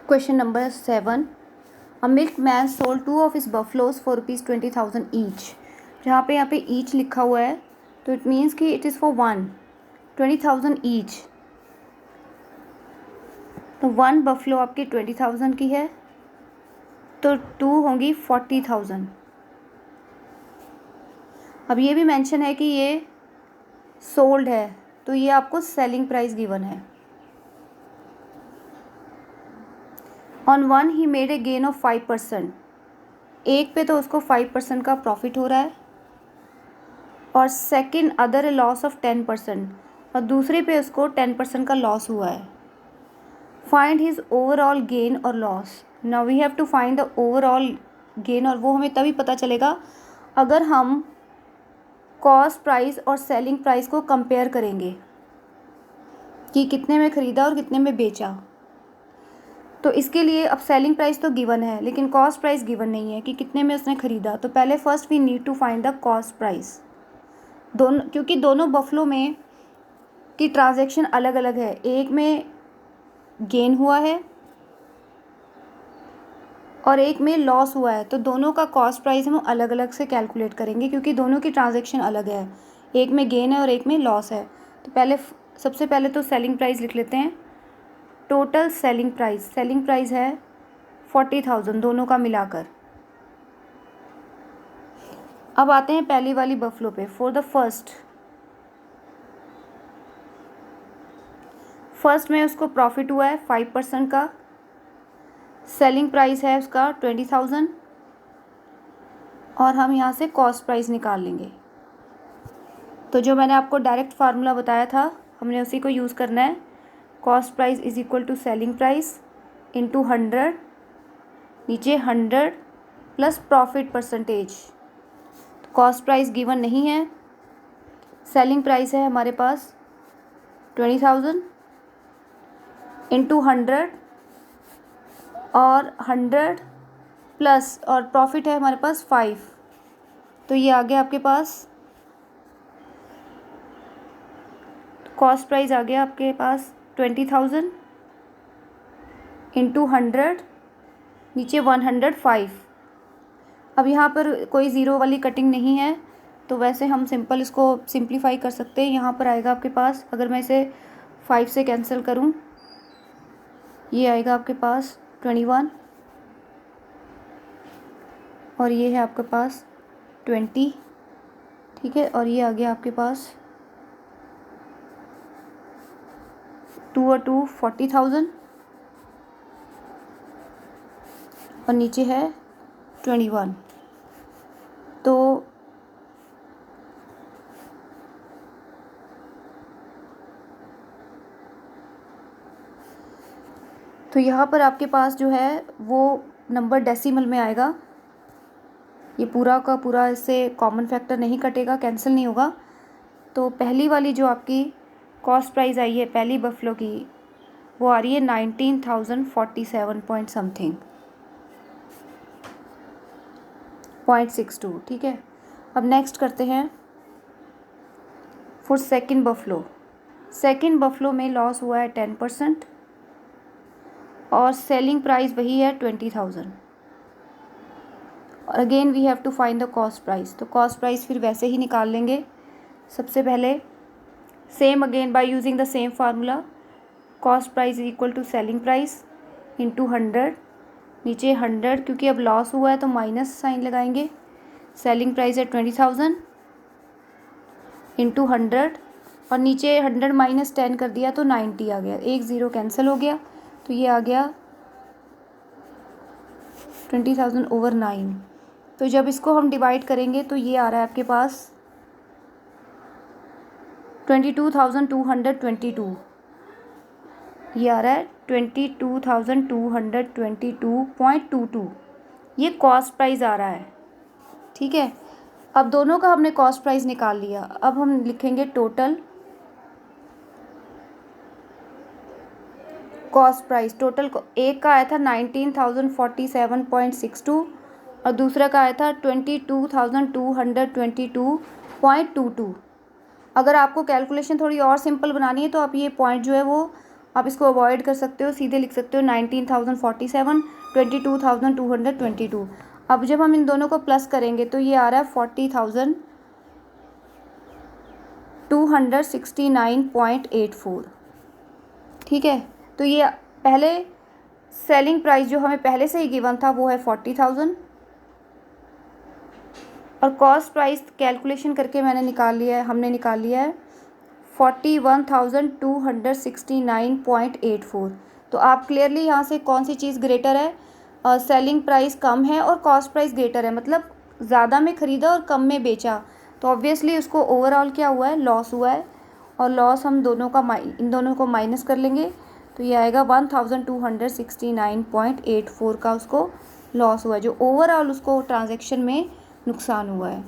Question number 7. A milkman sold 2 of his buffaloes for ₹20,000 each. जहाँ पे each लिखा हुआ है तो it means कि it is for 20,000 each. तो 1 buffalo आपकी 20,000 की है तो 2 होंगी 40,000. अब ये भी मेंशन है कि ये सोल्ड है तो ये आपको सेलिंग प्राइस गिवन है. On 1 he made a gain of 5%. एक पे तो उसको 5% का प्रॉफिट हो रहा है और second other A loss of 10% और दूसरे पे उसको 10% का लॉस हुआ है. फाइंड हिज ओवरऑल गेन और loss. Now we have to find the overall gain और वो हमें तभी पता चलेगा अगर हम कॉस्ट प्राइस और सेलिंग प्राइस को कंपेयर करेंगे कि कितने में ख़रीदा और कितने में बेचा. तो इसके लिए अब सेलिंग प्राइस तो गिवन है लेकिन कॉस्ट प्राइस गिवन नहीं है कि कितने में उसने ख़रीदा. तो पहले first we need to find the cost price. क्योंकि दोनों बफलो में की ट्रांजैक्शन अलग अलग है. एक में गेन हुआ है और एक में लॉस हुआ है तो दोनों का कॉस्ट प्राइस हम अलग अलग से कैलकुलेट करेंगे क्योंकि दोनों की ट्रांजैक्शन अलग है. एक में गेन है और एक में लॉस है. तो सबसे पहले तो सेलिंग प्राइस लिख लेते हैं. टोटल सेलिंग प्राइस है 40,000 दोनों का मिलाकर. अब आते हैं पहली वाली बफलो पे. फॉर द फर्स्ट में उसको प्रॉफिट हुआ है 5% का. सेलिंग प्राइस है उसका 20,000 और हम यहाँ से कॉस्ट प्राइस निकाल लेंगे. तो जो मैंने आपको डायरेक्ट फार्मूला बताया था हमने उसी को यूज़ करना है. Cost price is equal to selling price into 100. नीचे 100 plus profit percentage. Cost price given नहीं है. सेलिंग प्राइस है हमारे पास 20,000 इंटू 100 और 100 प्लस और प्रॉफिट है हमारे पास 5. तो ये आ गया आपके पास कॉस्ट प्राइस आ गया आपके पास 20,000 इंटू 100 नीचे 105. अब यहाँ पर कोई ज़ीरो वाली कटिंग नहीं है तो वैसे हम सिंपल इसको सिंप्लीफाई कर सकते हैं. यहाँ पर आएगा आपके पास अगर मैं इसे 5 से कैंसिल करूँ ये आएगा आपके पास 21 और ये है आपके पास 20. ठीक है. और ये आ गया आपके पास 2 और 2 40,000 और नीचे है 21. तो यहाँ पर आपके पास जो है वो नंबर डेसिमल में आएगा. ये पूरा का पूरा इससे कॉमन फैक्टर नहीं कटेगा, कैंसिल नहीं होगा. तो पहली वाली जो आपकी कॉस्ट प्राइस आई है पहली बफलो की वो आ रही है 19,047 पॉइंट समथिंग 0.62. ठीक है. अब नेक्स्ट करते हैं फॉर सेकंड बफलो में लॉस हुआ है 10% और सेलिंग प्राइस वही है 20,000. और again we have to find the cost price. तो कॉस्ट प्राइस फिर वैसे ही निकाल लेंगे. सबसे पहले same again by using the same formula. Cost price is equal to selling price into 100. नीचे 100 क्योंकि अब लॉस हुआ है तो माइनस साइन लगाएंगे. सेलिंग प्राइस है 20,000 इंटू 100 और नीचे 100 माइनस 10 कर दिया तो 90 आ गया. एक ज़ीरो कैंसिल हो गया तो ये आ गया 20,000 ओवर 9. तो जब इसको हम डिवाइड करेंगे तो ये आ रहा है आपके पास 22,222. ये आ रहा है 22,222.22. ये कॉस्ट प्राइस आ रहा है. ठीक है. अब दोनों का हमने कॉस्ट प्राइस निकाल लिया. अब हम लिखेंगे टोटल कॉस्ट प्राइस. टोटल एक का आया था 19,047.62 और दूसरा का आया था 22,222.22. अगर आपको कैलकुलेशन थोड़ी और सिंपल बनानी है तो आप ये पॉइंट जो है वो आप इसको अवॉइड कर सकते हो, सीधे लिख सकते हो 19,047, 22,222। अब जब हम इन दोनों को प्लस करेंगे तो ये आ रहा है 40,269.84। ठीक है, तो ये पहले सेलिंग प्राइस जो हमें पहले से ही गिवन था वो है 40,000, और कॉस्ट प्राइस कैलकुलेशन करके हमने निकाल लिया है 41,269.84। तो आप क्लियरली यहाँ से कौन सी चीज़ ग्रेटर है, सेलिंग प्राइस कम है और कॉस्ट प्राइस ग्रेटर है, मतलब ज़्यादा में ख़रीदा और कम में बेचा, तो ऑब्वियसली उसको ओवरऑल क्या हुआ है, लॉस हुआ है। और लॉस हम इन दोनों को माइनस कर लेंगे तो ये आएगा 1,269.84 का उसको लॉस हुआ है, जो ओवरऑल उसको ट्रांजैक्शन में नुकसान हुआ है।